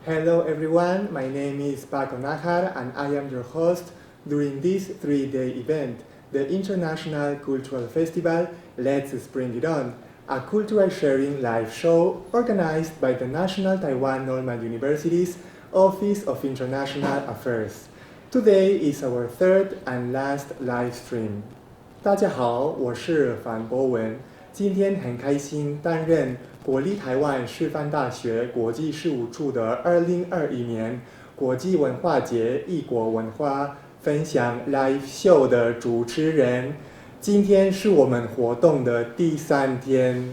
Hello everyone, my name is Paco Najar and I am your host during this 3-day event, the International Cultural Festival Let's Bring It On, a cultural sharing live show organized by the National Taiwan Normal University's Office of International Affairs. Today is our third and last live stream. 大家好，我是樊博文，今天很开心担任国立台湾师范大学国际事务处的2021年国际文化节异国文化分享 Live Show 的主持人。今天是我们活动的第3天。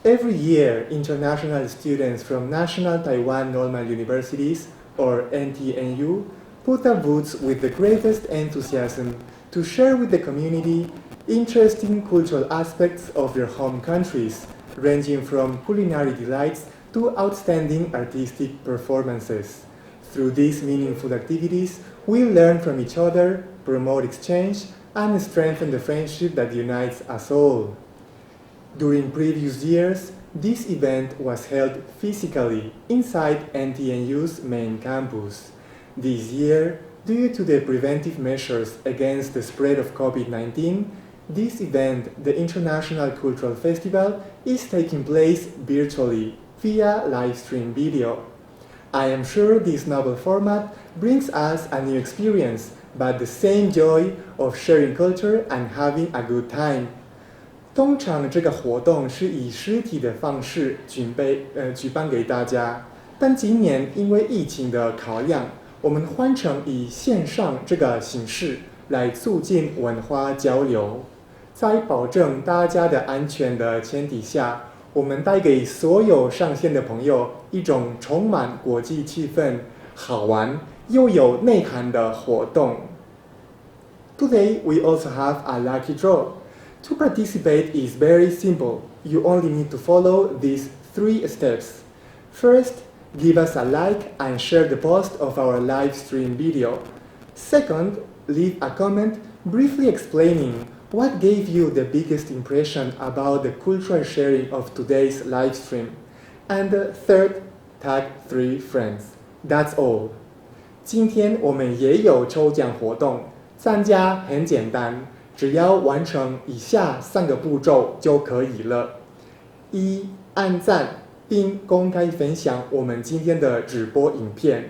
Every year, international students from National Taiwan Normal Universities, or NTNU, put their boots with the greatest enthusiasm to share with the community interesting cultural aspects of their home countries, ranging from culinary delights to outstanding artistic performances. Through these meaningful activities, we learn from each other, promote exchange, and strengthen the friendship that unites us all. During previous years, this event was held physically inside NTNU's main campus. This year, due to the preventive measures against the spread of COVID-19, this event, the International Cultural Festival, is taking place virtually via live stream video. I am sure this novel format brings us a new experience, but the same joy of sharing culture and having a good time. 通常这个活动是以实体的方式举办给大家，但今年因为疫情的考量，我们换成以线上这个形式来促进文化交流。在保证大家的安全的前提下，我们带给所有上线的朋友一种充满国际气氛、好玩又有内涵的活动。Today we also have a lucky draw. To participate is very simple. You only need to follow these 3 steps. First, give us a like and share the post of our live stream video. Second, leave a comment briefly explaining what gave you the biggest impression about the cultural sharing of today's live stream? And third, tag 3 friends. That's all. 今天我们也有抽奖活动，参加很简单，只要完成以下3个步骤就可以了。1. 按赞并公开分享我们今天的直播影片。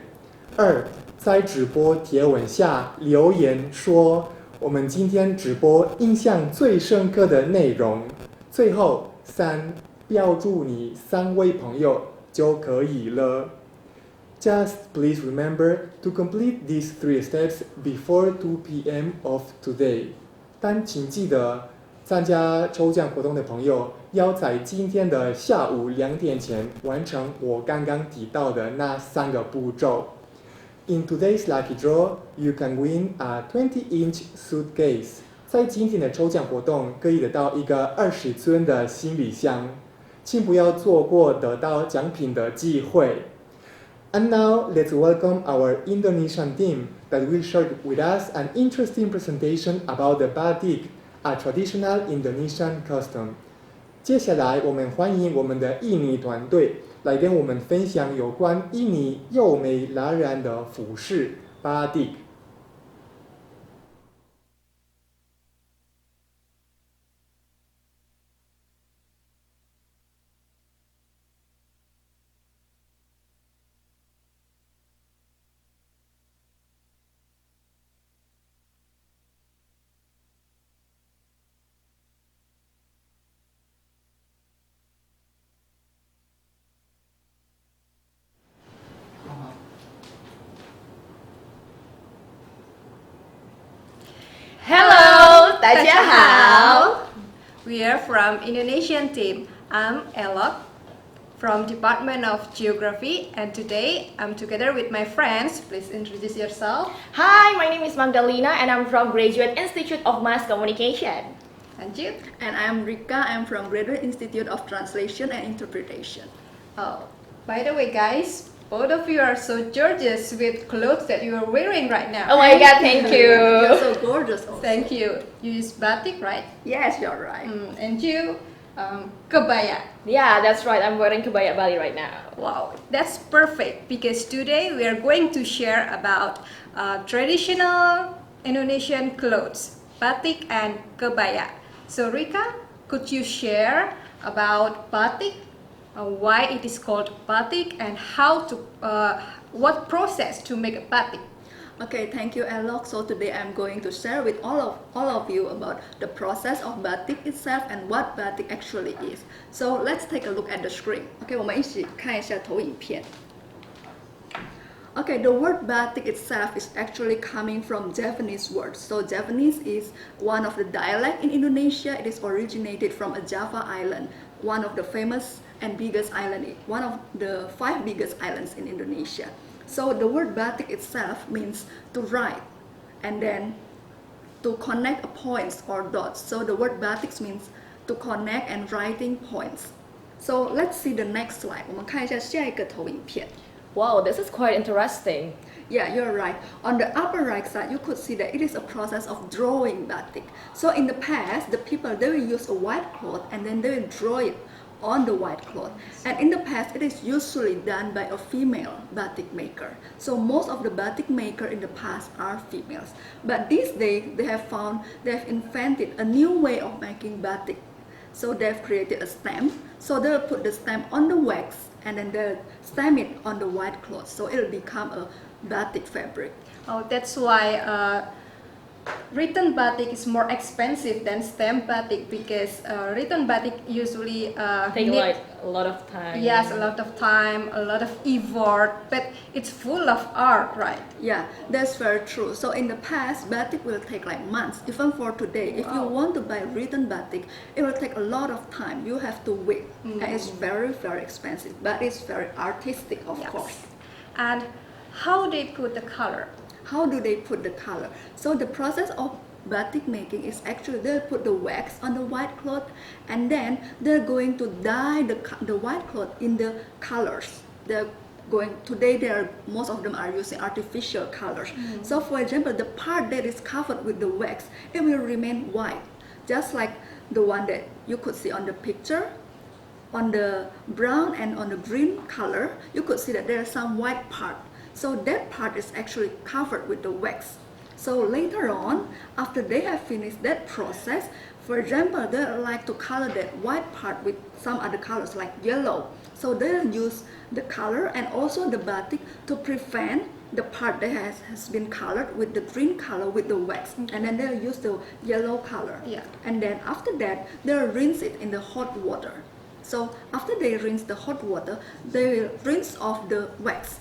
2. 在直播贴文下留言说我们今天直播印象最深刻的内容。最后3. 标注你3位朋友就可以了。Just please remember to complete these 3 steps before 2 p.m. of today. 但请记得参加抽奖活动的朋友要在今天的下午2点前完成我刚刚提到的那3个步骤。In today's lucky draw, you can win a 20-inch suitcase. 在今天的抽奖活动可以得到一个20寸的行李箱，请不要错过得到奖品的机会。And now, let's welcome our Indonesian team that will share with us an interesting presentation about the Batik, a traditional Indonesian custom. 接下来，我们欢迎我们的印尼团队来跟我们分享有关印尼优美嫣然的服饰Batik。Hello, 大家好. We are from Indonesian team. I'm Elok from Department of Geography, and today I'm together with my friends. Please introduce yourself. Hi, my name is Magdalena and I'm from Graduate Institute of Mass Communication. And you? And I'm Rika. I'm from Graduate Institute of Translation and Interpretation. Oh, by the way, guys, both of you are so gorgeous with clothes that you are wearing right now. Oh my god, thank you. You're so gorgeous also. Thank you. You use batik, right? Yes, you're right. And you? kebaya. Yeah, that's right. I'm wearing kebaya Bali right now. Wow, that's perfect because today we are going to share about traditional Indonesian clothes, batik and kebaya. So Rika, could you share about batik, why it is called batik, and what process to make a batik? Okay, thank you, Alok. So today I'm going to share with all of you about the process of batik itself and what batik actually is. So let's take a look at the screen. Okay, 我们一起看一下投影片。Okay, the word batik itself is actually coming from Javanese word. So Javanese is one of the dialect in Indonesia. It is originated from a Java island, one of the famous and biggest island, one of the 5 biggest islands in Indonesia. So the word batik itself means to write and then to connect points or dots. So the word batik means to connect and writing points. So let's see the next slide. 我们看一下下一个投影片。Wow, this is quite interesting. Yeah, you're right. On the upper right side, you could see that it is a process of drawing batik. So in the past, the people, they will use a white cloth and then they will draw it on the white cloth. And in the past, it is usually done by a female batik maker. So most of the batik maker in the past are females. But these days, they have invented a new way of making batik. So they've created a stamp. So they'll put the stamp on the wax and then they'll stamp it on the white cloth. So it'll become a batik fabric. Oh, that's why written batik is more expensive than stamp batik because written batik usually Take need, like a lot of time. yes, a lot of time, a lot of effort, but it's full of art, right? Yeah, that's very true. So in the past, batik will take like months. Even for today, if you want to buy written batik, it will take a lot of time. You have to wait, and it's very, very expensive. But it's very artistic, of Yes. course. And how they put the color? How do they put the color? So the process of batik making is actually they'll put the wax on the white cloth and then they're going to dye the white cloth in the colors. Today most of them are using artificial colors. So for example, the part that is covered with the wax, it will remain white, just like the one that you could see on the picture. On the brown and on the green color, you could see that there is some white part. So that part is actually covered with the wax. So later on, after they have finished that process, for example, they like to color that white part with some other colors like yellow. So they'll use the color and also the batik to prevent the part that has been colored with the green color with the wax. And then they'll use the yellow color. Yeah. And then after that, they'll rinse it in the hot water. So after they rinse the hot water, they will rinse off the wax.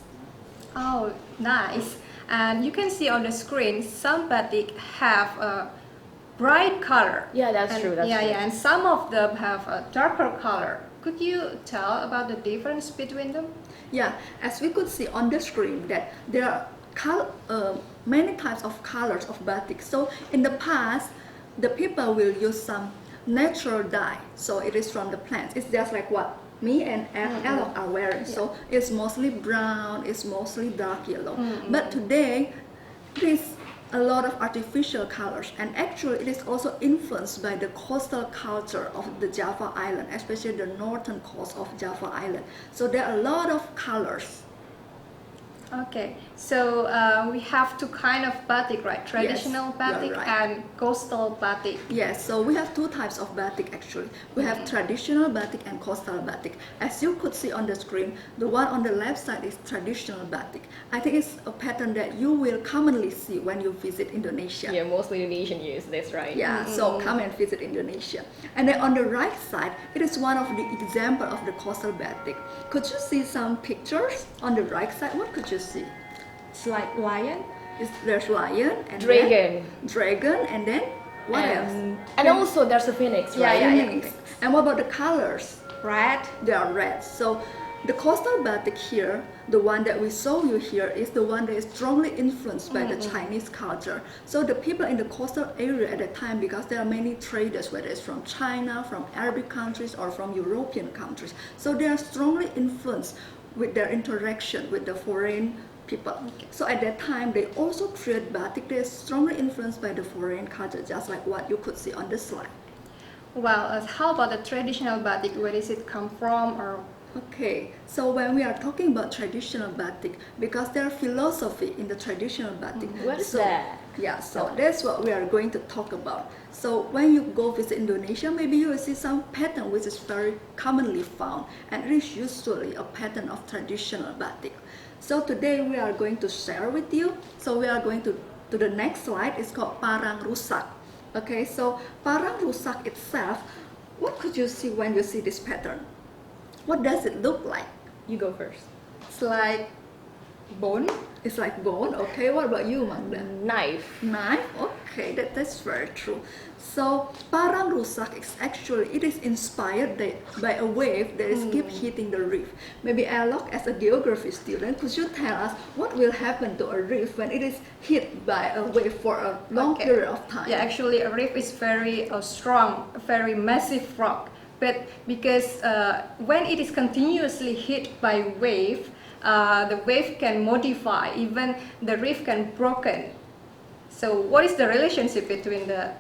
Oh, nice. And you can see on the screen, some batik have a bright color. Yeah, that's true. That's true. And some of them have a darker color. Could you tell about the difference between them? Yeah, as we could see on the screen that there are many types of colors of batik. So in the past, the people will use some natural dye. So it is from the plants. It's just like what me and Alok are wearing. So it's mostly brown, it's mostly dark yellow. But today, it is a lot of artificial colors, and actually it is also influenced by the coastal culture of the Java Island, especially the northern coast of Java Island. So there are a lot of colors. Okay, so we have two kind of batik, right? Traditional batik you're right. and coastal batik. Yes, so we have two types of batik actually. We have traditional batik and coastal batik. As you could see on the screen, the one on the left side is traditional batik. I think it's a pattern that you will commonly see when you visit Indonesia. Yeah, mostly Indonesian use this, right? Yeah, so come and visit Indonesia. And then on the right side, it is one of the example of the coastal batik. Could you see some pictures on the right side? What could you see? It's like lion, There's lion and dragon, then dragon, and then what else? and also there's a phoenix, right? Phoenix. And what about the colors? Red. They are red. So the coastal batik here, the one that we saw you here, is the one that is strongly influenced by the Chinese culture. So the people in the coastal area at that time, because there are many traders, whether it's from China, from Arabic countries, or from European countries, so they are strongly influenced with their interaction with the foreign people. So at that time, they also create batik. They are strongly influenced by the foreign culture, just like what you could see on the slide. Well, how about the traditional batik? Where does it come from, or Okay, so when we are talking about traditional batik, because there are philosophy in the traditional batik. What is so, that? Yeah, so that's what we are going to talk about. So when you go visit Indonesia, maybe you will see some pattern which is very commonly found, and it is usually a pattern of traditional batik. So today we are going to share with you. So we are going to the next slide. It's called parang rusak. Okay, so parang rusak itself, what could you see when you see this pattern? What does it look like? You go first. it's like bone? It's like bone. Okay, what about you, Magda? Knife. Knife. Okay, that's very true. So parang rusak is actually, it is inspired by a wave that is keep hitting the reef. Maybe Alok, as a geography student, could you tell us what will happen to a reef when it is hit by a wave for a long Okay. period of time? Yeah, actually, a reef is very strong, very massive rock. But because when it is continuously hit by wave, the wave can modify, even the reef can broken. So what is the relationship between the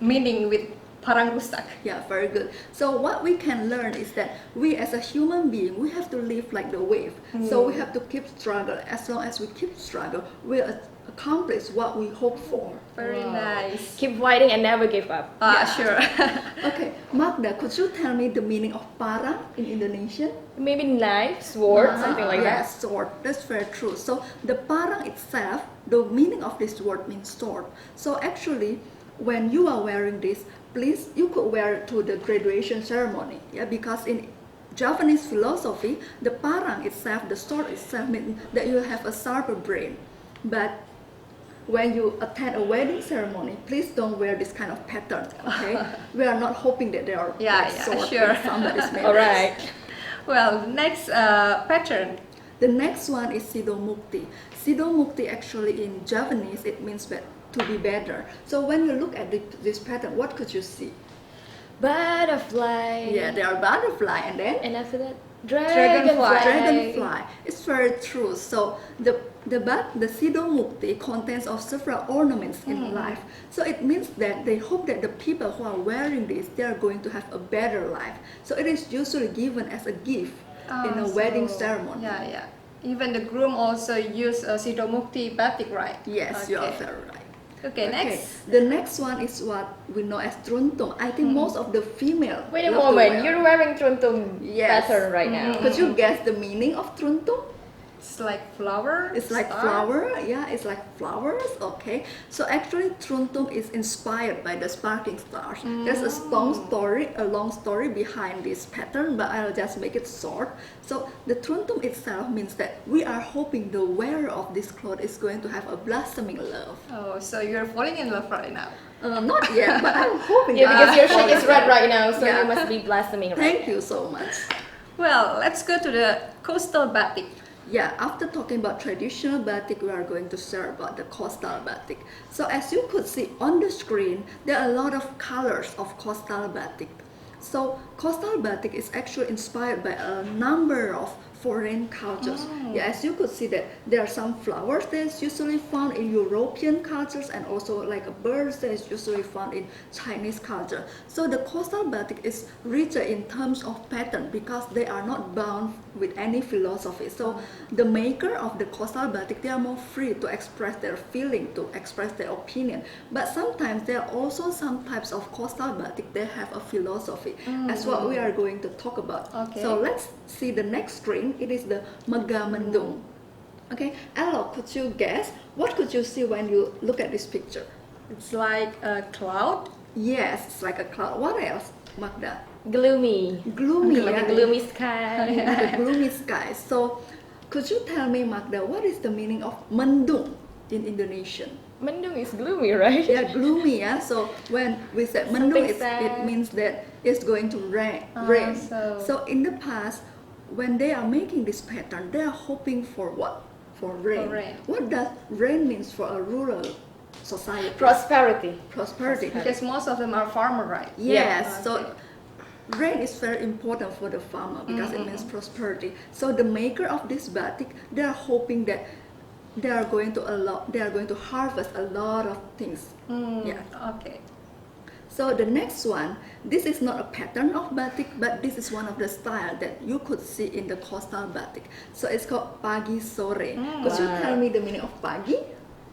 meaning with parang rusak? Yeah, very good. So what we can learn is that we as a human being, we have to live like the wave. So we have to keep struggle. As long as we keep struggle, we'll accomplish what we hope for. Very nice. Keep fighting and never give up. Sure. Okay, Magda, could you tell me the meaning of parang in Indonesian? Maybe knife, sword, something like that. Yes, sword. That's very true. So the parang itself, the meaning of this word means sword. So actually, when you are wearing this, please, you could wear it to the graduation ceremony. Yeah, because in Japanese philosophy, the parang itself, the sword itself, means that you have a sharper brain. But when you attend a wedding ceremony, please don't wear this kind of pattern. Okay, we are not hoping that there are sword sure. in somebody's marriage. All right. Well, next pattern. The next one is Sido Mukti. Sido Mukti actually in Japanese it means to be better. So when you look at this pattern, what could you see? Butterfly. Yeah, there are butterfly, and then And after that, dragonfly. It's very true. So the Sido Mukti contains of several ornaments in life. So it means that they hope that the people who are wearing this, they are going to have a better life. So it is usually given as a gift in a wedding ceremony. Yeah. Even the groom also use Sido Mukti batik, right? Yes, you are Okay. very right. Okay, next. The next one is what we know as truntung. I think most of the female. Wait a love to moment, wear. you're wearing truntung Yes. pattern right now. Could you guess the meaning of truntung? It's like flower. It's like star. flower. Yeah, it's like flowers. Okay. So actually, truntung is inspired by the sparkling stars. There's a long story behind this pattern, but I'll just make it short. So the truntung itself means that we are hoping the wearer of this cloth is going to have a blossoming love. Oh, so you're falling in love right now. Not yet, but I'm hoping. Yeah, that because your I'm shirt is red right now, so Yeah. you must be blossoming right Thank you so much. Well, let's go to the coastal batik. Yeah, after talking about traditional batik, we are going to share about the coastal batik. So as you could see on the screen, there are a lot of colors of coastal batik. So coastal batik is actually inspired by a number of foreign cultures. Yeah, as you could see that there are some flowers that is usually found in European cultures, and also like a birds that is usually found in Chinese culture. So the coastal batik is richer in terms of pattern because they are not bound with any philosophy. So the maker of the coastal batik, they are more free to express their feeling, to express their opinion. But sometimes there are also some types of coastal batik that have a philosophy. That's what we are going to talk about. Okay. So let's see the next screen. It is the Megamendung. Okay, Alok, could you guess what could you see when you look at this picture? It's like a cloud. Yes, it's like a cloud. What else, Magda? Gloomy. Gloomy. Like yeah, a gloomy sky. the gloomy sky. So, could you tell me, Magda, what is the meaning of mendung in Indonesian? Mendung is gloomy, right? Yeah, gloomy. Yeah. So when we said mendung, Something it sad. means that it's going to rain. So in the past, when they are making this pattern, they are hoping for what? For rain. For rain. What does rain means for a rural society? Prosperity. Prosperity. Because most of them are farmer, right? Yes. Yeah. So rain is very important for the farmer because it means prosperity. So the maker of this batik, they are hoping that they are going to harvest a lot of things. Yeah. Okay. So the next one, this is not a pattern of batik, but this is one of the style that you could see in the coastal batik. So it's called pagi sore. Could you tell me the meaning of pagi?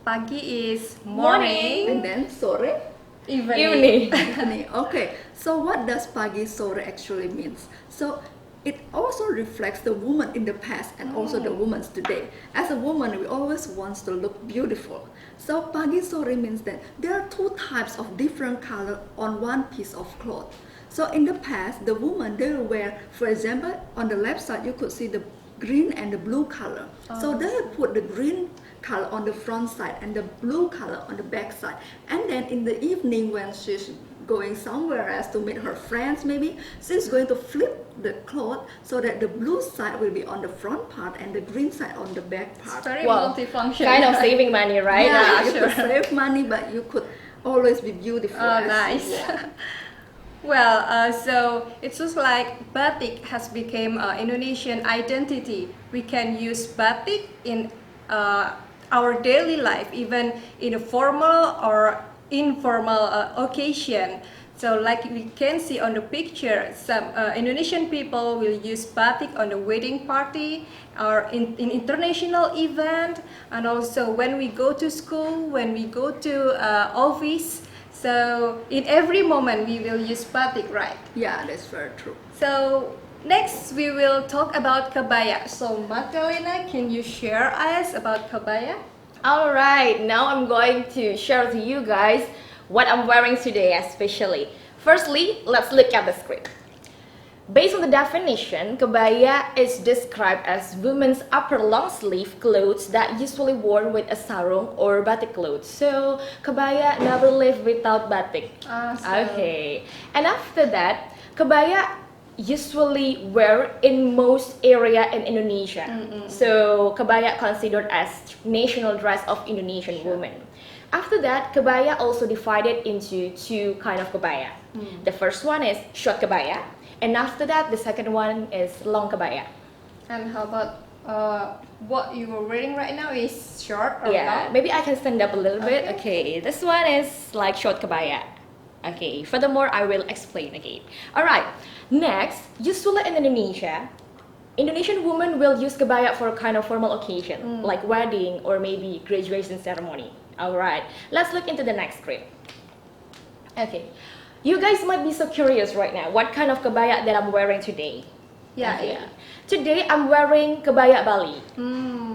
Pagi is morning, And then sore? evening. Evening. Okay, so what does pagi sore actually means? So it also reflects the woman in the past and also the women today. As a woman, we always want to look beautiful. So pagi sore means that there are two types of different color on one piece of cloth. So in the past, the woman, they will wear, for example, on the left side, you could see the green and the blue color. So they will put the green color on the front side and the blue color on the back side. And then in the evening when she's going somewhere else to meet her friends, maybe she's going to flip the cloth so that the blue side will be on the front part and the green side on the back part. Very Wow. multifunction. Kind of saving money, right? Yeah, you sure. could save money, but you could always be beautiful. Oh, as you nice. want. Well, so it's just like batik has become Indonesian identity. We can use batik in our daily life, even in a formal or informal occasion. So like we can see on the picture, some Indonesian people will use batik on the wedding party or in international event, and also when we go to school, when we go to office. So in every moment we will use batik, right? Yeah, that's very true. So next we will talk about kebaya. So Magdalena, can you share us about kebaya? Alright, now I'm going to share to you guys what I'm wearing today especially. Firstly, let's look at the script. Based on the definition, kebaya is described as women's upper long sleeve clothes that usually worn with a sarung or batik clothes. So kebaya never live without batik. Okay, and after that, kebaya usually wear in most area in Indonesia. So kebaya considered as national dress of Indonesian women. After that, kebaya also divided into two kind of kebaya. The first one is short kebaya, and after that, the second one is long kebaya. And how about what you are wearing right now is short or Yeah, long? maybe I can stand up a little bit. Okay. Okay, this one is like short kebaya. Okay, furthermore, I will explain again. Alright, next, usually in Indonesia, Indonesian women will use kebaya for a kind of formal occasion, like wedding or maybe graduation ceremony. Alright, let's look into the next script. Okay, you guys might be so curious right now, what kind of kebaya that I'm wearing today? Yeah, Okay. yeah. Today I'm wearing kebaya Bali.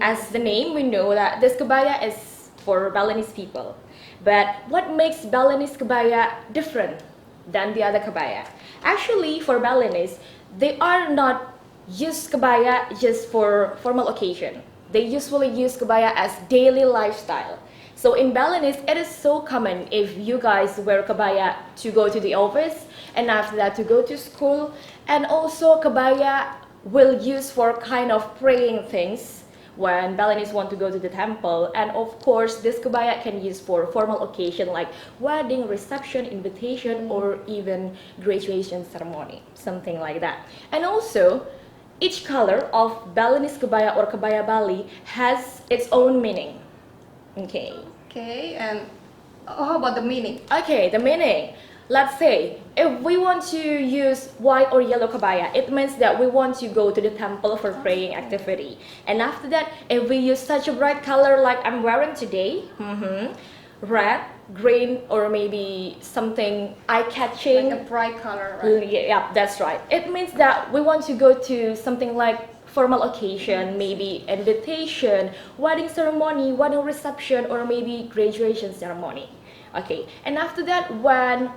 As the name, we know that this kebaya is for Balinese people. But what makes Balinese kebaya different than the other kebaya? Actually, for Balinese, they are not use kebaya just for formal occasion. They usually use kebaya as daily lifestyle. So in Balinese, it is so common if you guys wear kebaya to go to the office and after that to go to school. And also kebaya will use for kind of praying things when Balinese want to go to the temple. And of course, this kebaya can use for formal occasion like wedding, reception, invitation, or even graduation ceremony, something like that. And also, each color of Balinese kebaya or kebaya Bali has its own meaning. Okay. Okay, and how about the meaning? Okay, the meaning. Let's say, if we want to use white or yellow kebaya, it means that we want to go to the temple for praying activity. And after that, if we use such a bright color like I'm wearing today, red, green, or maybe something eye-catching. Like a bright color, right? Yeah, that's right. It means that we want to go to something like formal occasion, maybe invitation, wedding ceremony, wedding reception, or maybe graduation ceremony. Okay, and after that, when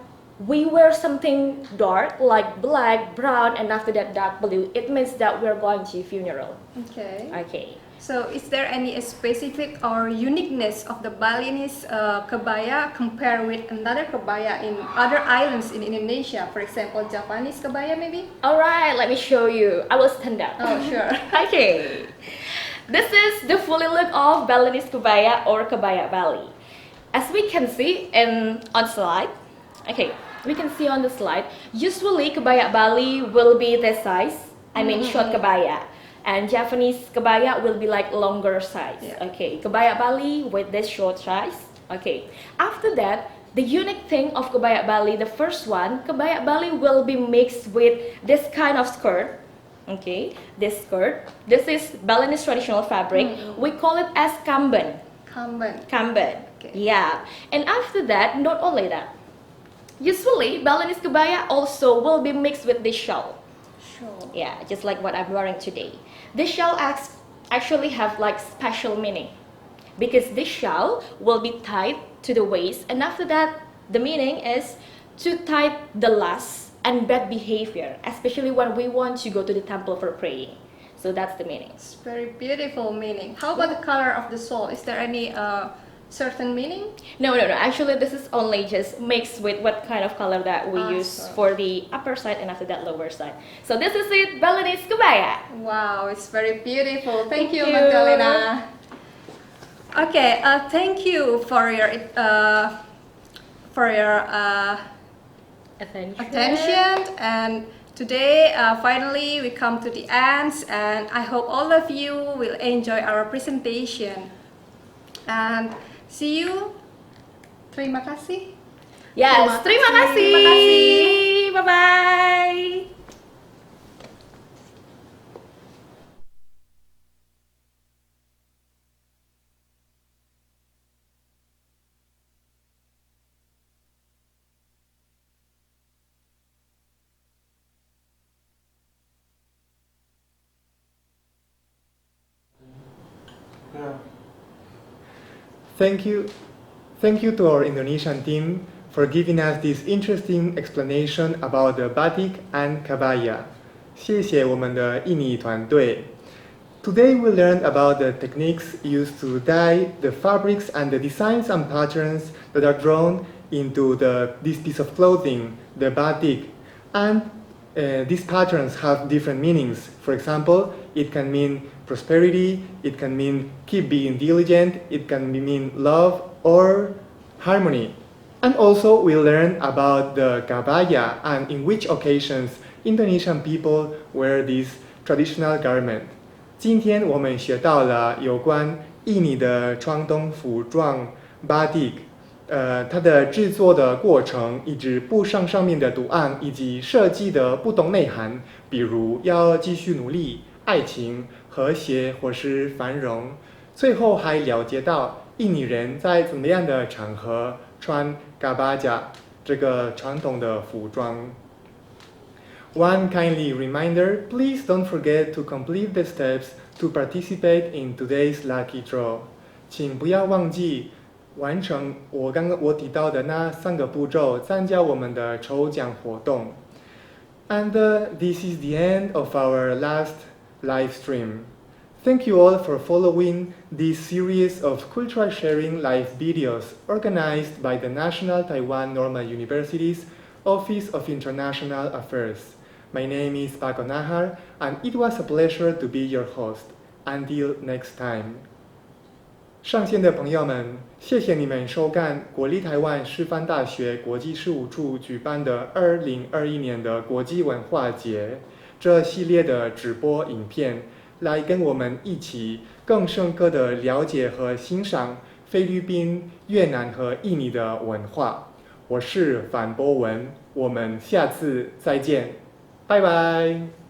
we wear something dark like black, brown, and after that dark blue, it means that we're going to funeral. Okay. Okay. So is there any specific or uniqueness of the Balinese kebaya compared with another kebaya in other islands in Indonesia? For example, Japanese kebaya maybe? Alright, let me show you. I will stand up. Oh, sure. Okay. This is the fully look of Balinese kebaya or kebaya Bali. As we can see on slide, okay, we can see on the slide, usually kebaya Bali will be this size, I mean short kebaya. And Japanese kebaya will be like longer size. Yeah. Okay, kebaya Bali with this short size. Okay, after that, the unique thing of kebaya Bali, the first one, kebaya Bali will be mixed with this kind of skirt. Okay, this skirt. This is Balinese traditional fabric. We call it as kamben. Kamben. Okay. Yeah. And after that, not only that, usually Balinese kebaya also will be mixed with this shawl. Sure. Yeah, just like what I'm wearing today. This shawl actually have like special meaning because this shawl will be tied to the waist, and after that, the meaning is to tie the lust and bad behavior, especially when we want to go to the temple for praying. So that's the meaning. It's very beautiful meaning. How about the color of the shawl? Is there any certain meaning? No. Actually, this is only just mixed with what kind of color that we use for the upper side and after that lower side. So this is it, Balinese kebaya. Wow, it's very beautiful. Thank you, you. Magdalena. Okay, thank you for your attention. And today, finally, we come to the end, and I hope all of you will enjoy our presentation. And see you. Terima kasih. Yes, terima kasih. Bye-bye. Thank you to our Indonesian team for giving us this interesting explanation about the batik and kabaya. 谢谢我们的印尼团队. Today we learned about the techniques used to dye the fabrics and the designs and patterns that are drawn into this piece of clothing, the batik. And these patterns have different meanings. For example, it can mean prosperity, it can mean keep being diligent, it can mean love or harmony. And also we learn about the kabaya and in which occasions Indonesian people wear this traditional garment. 今天我们学到了有关印尼的传统服装 batik， 它的制作的过程，以及布上面的图案，以及设计的不同内涵，比如要继续努力、爱情、和谐或是繁荣。最后还了解到印尼人在怎么样的场合穿 kabaya 这个传统的服装。One kindly reminder, please don't forget to complete the steps to participate in today's lucky draw. 请不要忘记完成我提到的那3个步骤，参加我们的抽奖活动。And this is the end of our last live stream. Thank you all for following this series of cultural sharing live videos organized by the National Taiwan Normal University's Office of International Affairs. My name is Paco Nahar, and it was a pleasure to be your host. Until next time. 上线的朋友们，谢谢你们收看国立台湾师范大学国际事务处举办的2021年的国际文化节这系列的直播影片，来跟我们一起更深刻的了解和欣赏菲律宾、越南和印尼的文化。我是范博文，我们下次再见，拜拜。